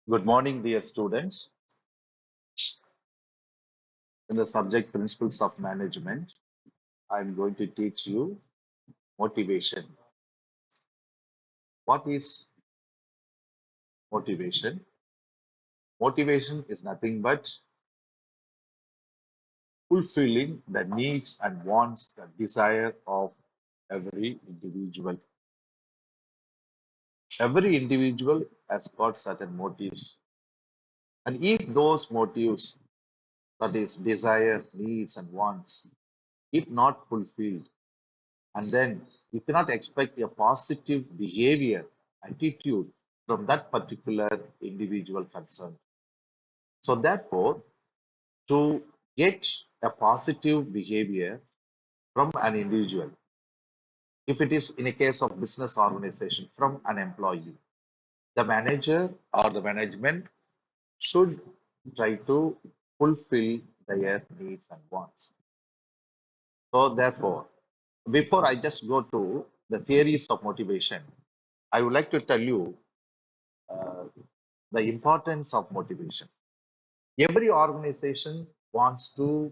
Good morning, dear students. In the subject Principles of Management, I'm going to teach you motivation. What is motivation? Motivation is nothing but fulfilling the needs and wants, the desire of every individual. Every individual has got certain motives. And if those motives, that is, desire, needs, and wants, if not fulfilled, and then you cannot expect a positive behavior, attitude from that particular individual concerned. So therefore, to get a positive behavior from an individual, if it is in a case of business organization from an employee, the manager or the management should try to fulfill their needs and wants. So therefore, before I just go to the theories of motivation, I would like to tell you uh, the importance of motivation. Every organization wants to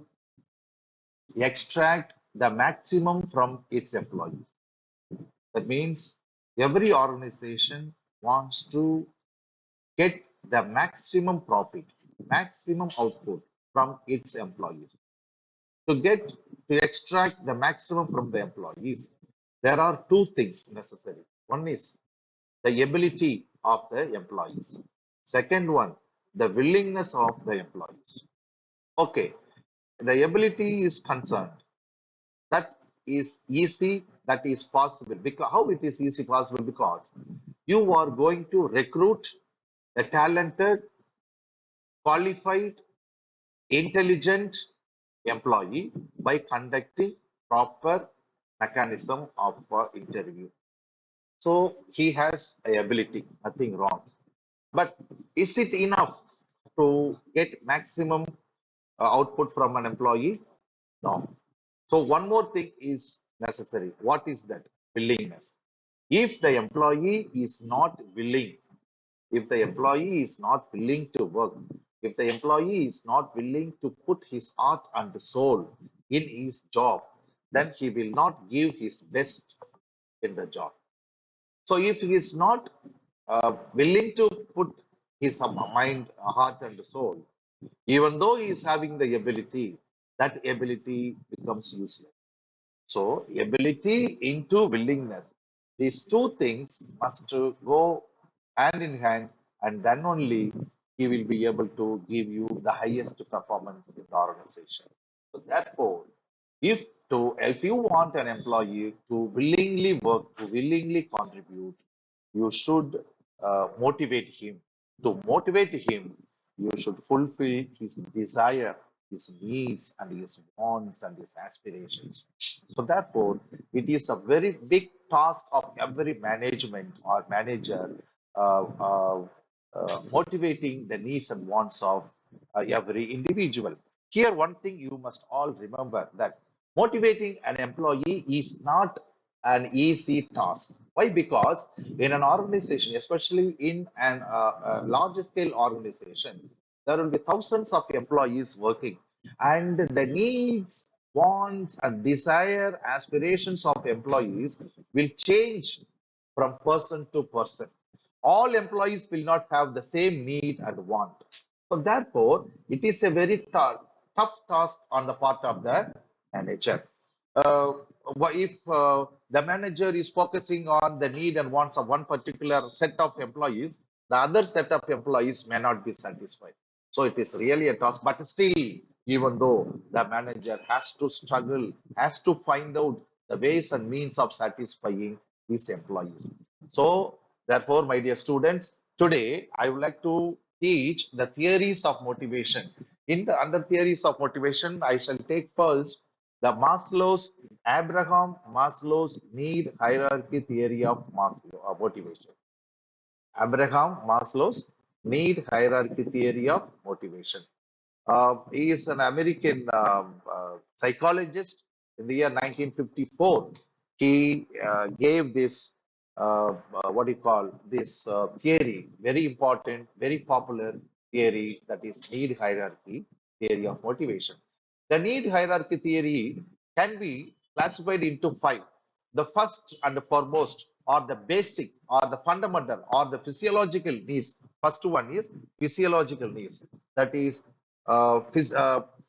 extract the maximum from its employees. That means every organization wants to get the maximum profit, maximum output from its employees. To extract the maximum from the employees, there are two things necessary. One is the ability of the employees. Second one, the willingness of the employees. Okay, the ability is concerned. That is easy, that is possible. Because how it is easy possible? Because you are going to recruit a talented, qualified, intelligent employee by conducting proper mechanism of interview. So he has a ability, nothing wrong. But is it enough to get maximum output from an employee? No. So one more thing is necessary. What is that? Willingness. If the employee is not willing, if the employee is not willing to work, if the employee is not willing to put his heart and soul in his job, then he will not give his best in the job. So if he is not willing to put his mind, heart, and soul, even though he is having the ability, that ability becomes useless. So, ability into willingness. These two things must go hand in hand, and then only he will be able to give you the highest performance in the organization. So, therefore, if you want an employee to willingly work, to willingly contribute, you should motivate him. To motivate him, you should fulfill his desire, his needs, and his wants and his aspirations. So, therefore, it is a very big task of every management or manager uh, uh, motivating the needs and wants of every individual. Here, one thing you must all remember that motivating an employee is not an easy task. Why? Because in an organization, especially in an large scale organization, there will be thousands of employees working, and the needs, wants, and desire, aspirations of employees will change from person to person. All employees will not have the same need and want. So, therefore, it is a very tough task on the part of the manager. Uh, if the manager is focusing on the need and wants of one particular set of employees, the other set of employees may not be satisfied. So it is really a task, but still, even though the manager has to struggle, has to find out the ways and means of satisfying his employees. So, therefore, my dear students, today I would like to teach the theories of motivation. Under theories of motivation, I shall take first the Abraham Maslow's need hierarchy theory of motivation. Abraham Maslow's need hierarchy theory of motivation. He is an American psychologist. In the year 1954, he gave this what do you call this theory, very important, very popular theory, that is need hierarchy theory of motivation. The need hierarchy theory can be classified into five. The first and foremost, or the basic, or the fundamental, or the physiological needs. First one is physiological needs. That is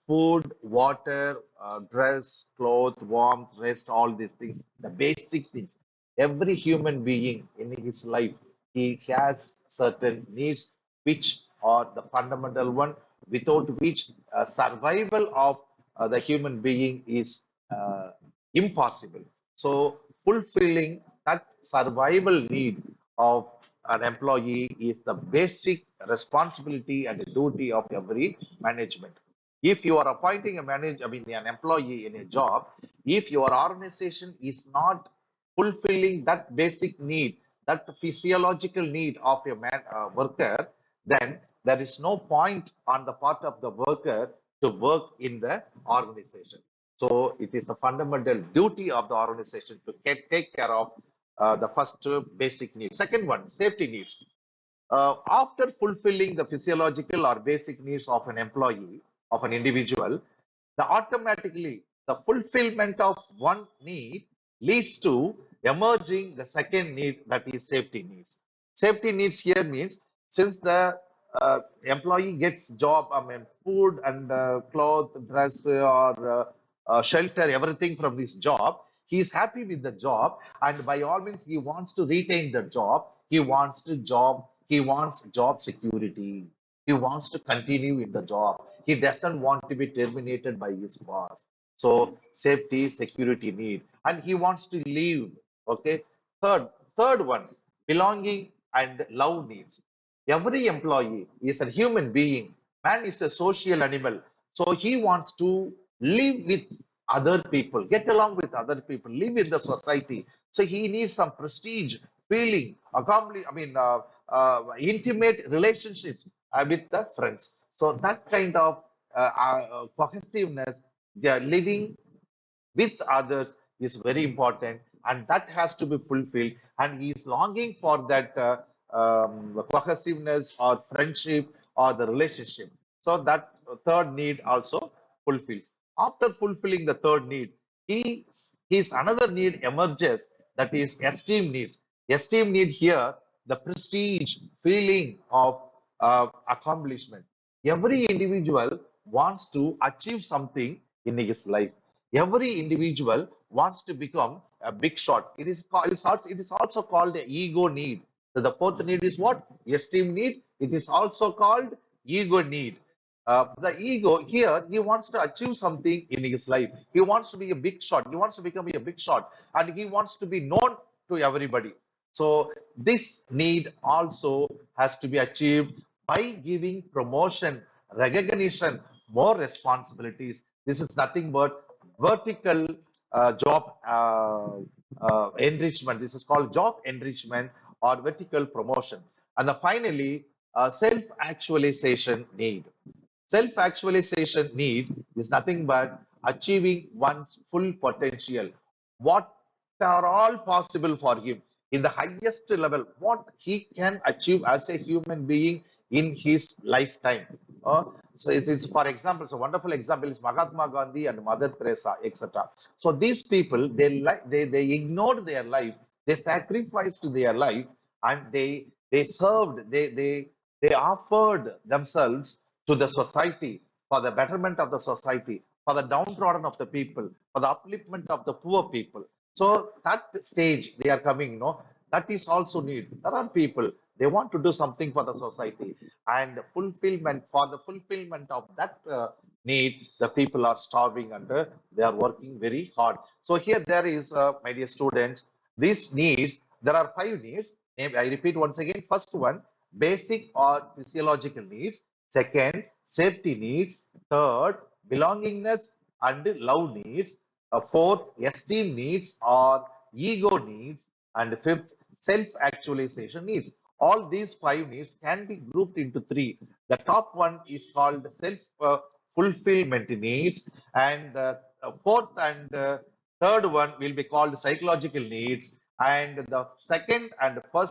food, water, dress, clothes, warmth, rest, all these things, the basic things. Every human being in his life, he has certain needs which are the fundamental one, without which survival of the human being is impossible. So fulfilling that survival need of an employee is the basic responsibility and duty of every management. If you are appointing a manager, I mean an employee in a job, if your organization is not fulfilling that basic need, that physiological need of a worker, then there is no point on the part of the worker to work in the organization. So it is the fundamental duty of the organization to take care of the first basic need. Second one, safety needs. After fulfilling the physiological or basic needs of an employee, of an individual, automatically the fulfillment of one need leads to emerging the second need, that is safety needs. Safety needs here means, since the employee gets job, I mean food and clothes, dress, or shelter, everything from this job, he is happy with the job, and by all means he wants to retain the job. He wants job security. He wants to continue in the job. He doesn't want to be terminated by his boss. So safety, security need, and he wants to leave. Okay. Third one, belonging and love needs. Every employee is a human being. Man is a social animal. So he wants to live with other people, get along with other people, live in the society. So he needs some prestige, feeling, intimate relationships with the friends. So that kind of cohesiveness, yeah, living with others is very important, and that has to be fulfilled, and he is longing for that cohesiveness or friendship or the relationship. So that third need also fulfills. After fulfilling the third need, his another need emerges, that is esteem needs. Esteem need here, the prestige feeling of accomplishment. Every individual wants to achieve something in his life. Every individual wants to become a big shot. It is also called the ego need. So the fourth need is what? Esteem need. It is also called ego need. The ego here, he wants to achieve something in his life. He wants to be a big shot. He wants to become a big shot, and he wants to be known to everybody. So this need also has to be achieved by giving promotion, recognition, more responsibilities. This is nothing but vertical job enrichment. This is called job enrichment or vertical promotion. And finally, self-actualization need. Self-actualization need is nothing but achieving one's full potential. What are all possible for him in the highest level, what he can achieve as a human being in his lifetime. So it's for example, so wonderful example is Mahatma Gandhi and Mother Teresa, etc. So these people, they ignored their life, they sacrificed their life, and they served, they offered themselves to the society, for the betterment of the society, for the downtrodden of the people, for the upliftment of the poor people. So that stage they are coming, that is also need. There are people, they want to do something for the society, and fulfillment, for the fulfillment of that need, the people are starving and they are working very hard. So here there is, my dear students, these needs, there are five needs. I repeat once again. First one, basic or physiological needs. Second, safety needs. Third, belongingness and love needs. Fourth, esteem needs or ego needs. And fifth, self-actualization needs. All these five needs can be grouped into three. The top one is called self-fulfillment needs, and the fourth and third one will be called psychological needs, And the second and first